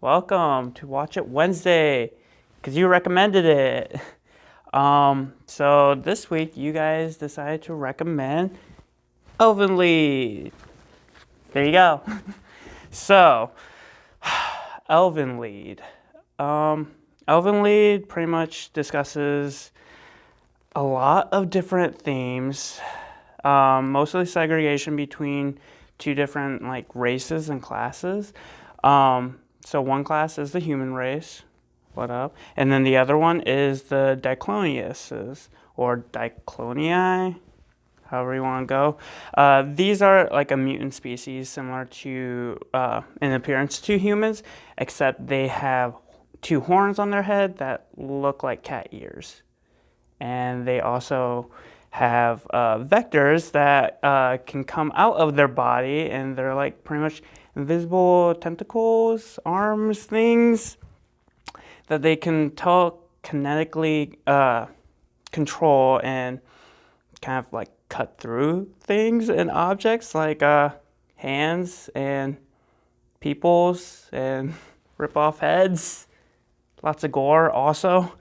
Welcome to Watch It Wednesday, because you recommended it. So this week you guys decided to recommend Elfen Lied. There you go. So, Elfen Lied. Elfen Lied pretty much discusses a lot of different themes, mostly segregation between two different races and classes. So one class is the human race, what up? And then the other one is the Dicloniuses, or Diclonii, however you want to go. These are like a mutant species similar to, in appearance to humans, except they have two horns on their head that look like cat ears. And they also have vectors that can come out of their body, and they're like pretty much invisible tentacles, arms, things that they can telekinetically control and kind of like cut through things and objects like hands and peoples and rip off heads. Lots of gore also.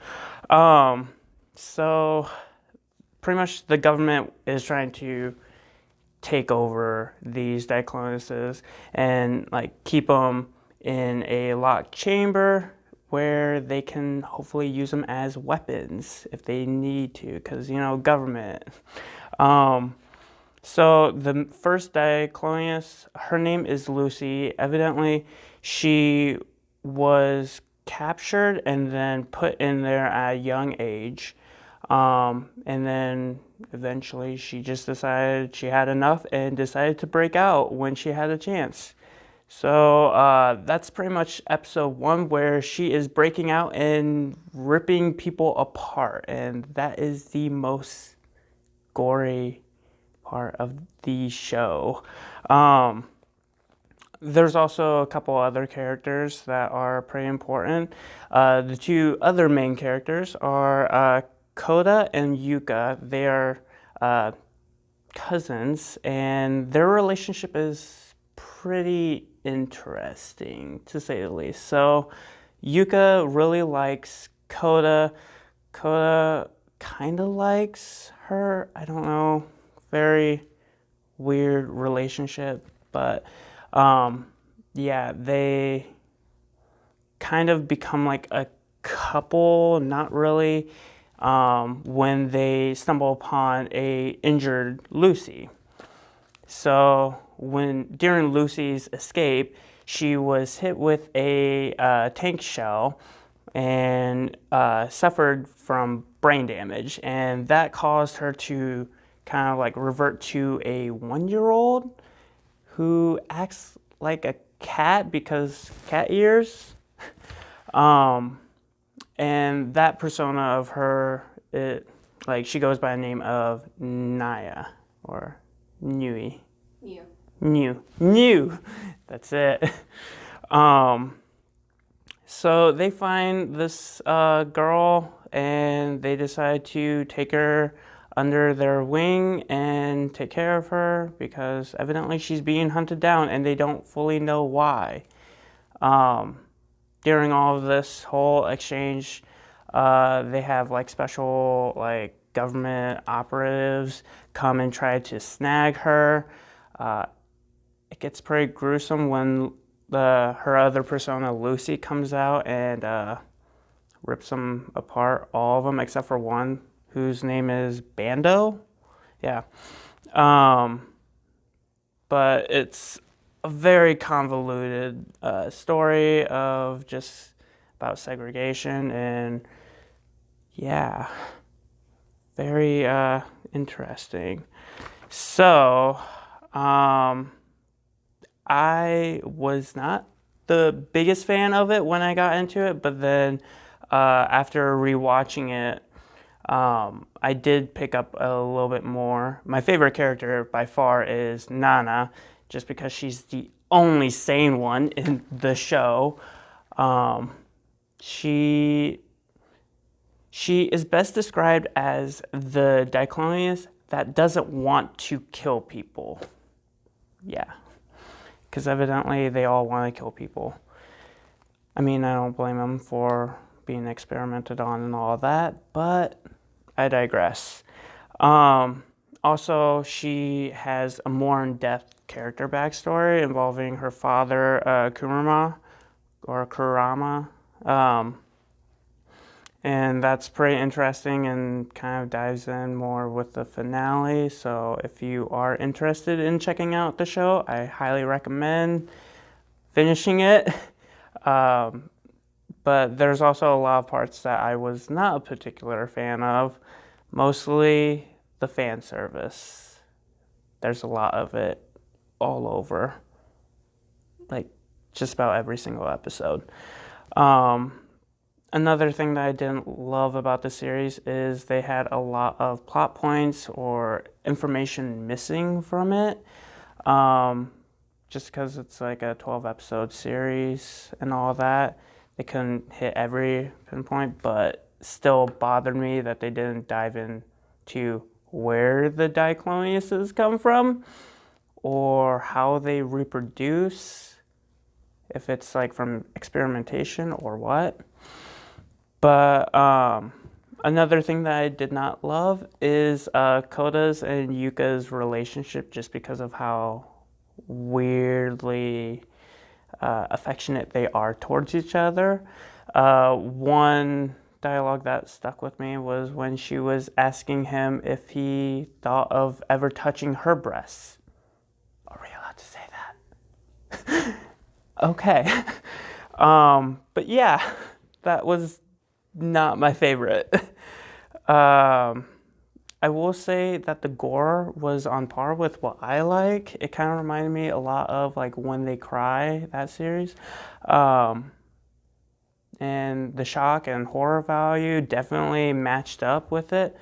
So pretty much the government is trying to take over these Dicloniuses and like keep them in a locked chamber where they can hopefully use them as weapons if they need to, because government. So the first Diclonius, her name is Lucy. Evidently she was captured and then put in there at a young age. And then eventually she just decided she had enough and decided to break out when she had a chance. So that's pretty much episode 1, where she is breaking out and ripping people apart. And that is the most gory part of the show. There's also a couple other characters that are pretty important. The two other main characters are Koda and Yuka. They are cousins, and their relationship is pretty interesting, to say the least. So Yuka really likes Koda. Koda kind of likes her. I don't know. Very weird relationship, but yeah, they kind of become like a couple, not really, when they stumble upon a injured Lucy. So during Lucy's escape, she was hit with a tank shell and suffered from brain damage, and that caused her to kind of like revert to a 1-year-old who acts like a cat because cat ears. And that persona of her, she goes by the name of Naya, or Nui. New. That's it. So they find this girl, and they decide to take her under their wing and take care of her, because evidently she's being hunted down and they don't fully know why. During all of this whole exchange, they have like special government operatives come and try to snag her. It gets pretty gruesome when her other persona, Lucy, comes out and rips them apart, all of them except for one, whose name is Bando. Yeah. But it's a very convoluted story of just about segregation, and yeah, very interesting. So I was not the biggest fan of it when I got into it, but then after rewatching it, I did pick up a little bit more. My favorite character by far is Nana, just because she's the only sane one in the show. She is best described as the Diclonius that doesn't want to kill people. Yeah, because evidently they all want to kill people. I mean, I don't blame them for being experimented on and all that, but I digress. Also, she has a more in-depth character backstory involving her father, Kurama. And that's pretty interesting and kind of dives in more with the finale. So if you are interested in checking out the show, I highly recommend finishing it. But there's also a lot of parts that I was not a particular fan of, mostly the fan service. There's a lot of it all over, like just about every single episode. Another thing that I didn't love about the series is they had a lot of plot points or information missing from it. Just because it's like a 12 episode series and all that, they couldn't hit every pinpoint, but still bothered me that they didn't dive into where the dicloniuses come from or how they reproduce, if it's like from experimentation or what. But another thing that I did not love is Koda's and Yuka's relationship, just because of how weirdly affectionate they are towards each other. One dialogue that stuck with me was when she was asking him if he thought of ever touching her breasts. Are we allowed to say that? Okay. But yeah, that was not my favorite. I will say that the gore was on par with what I like. It kind of reminded me a lot of like When They Cry, that series. And the shock and horror value definitely matched up with it.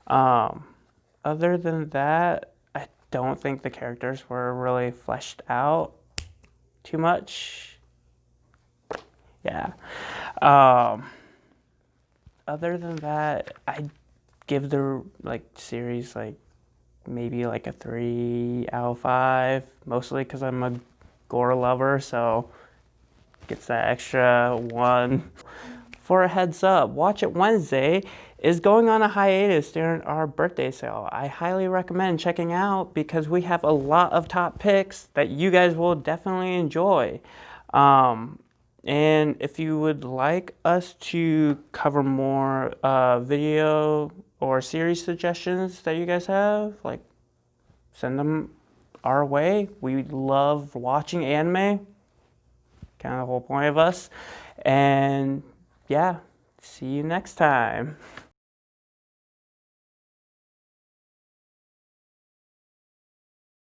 Other than that, I don't think the characters were really fleshed out too much. Yeah. Other than that, I give the series maybe a 3 out of 5, mostly because I'm a gore lover, so gets that extra 1. For a heads up, Watch It Wednesday is going on a hiatus during our birthday sale. I highly recommend checking out because we have a lot of top picks that you guys will definitely enjoy. And if you would like us to cover more video or series suggestions that you guys have, send them our way. We love watching anime, kind of the whole point of us. And yeah, see you next time.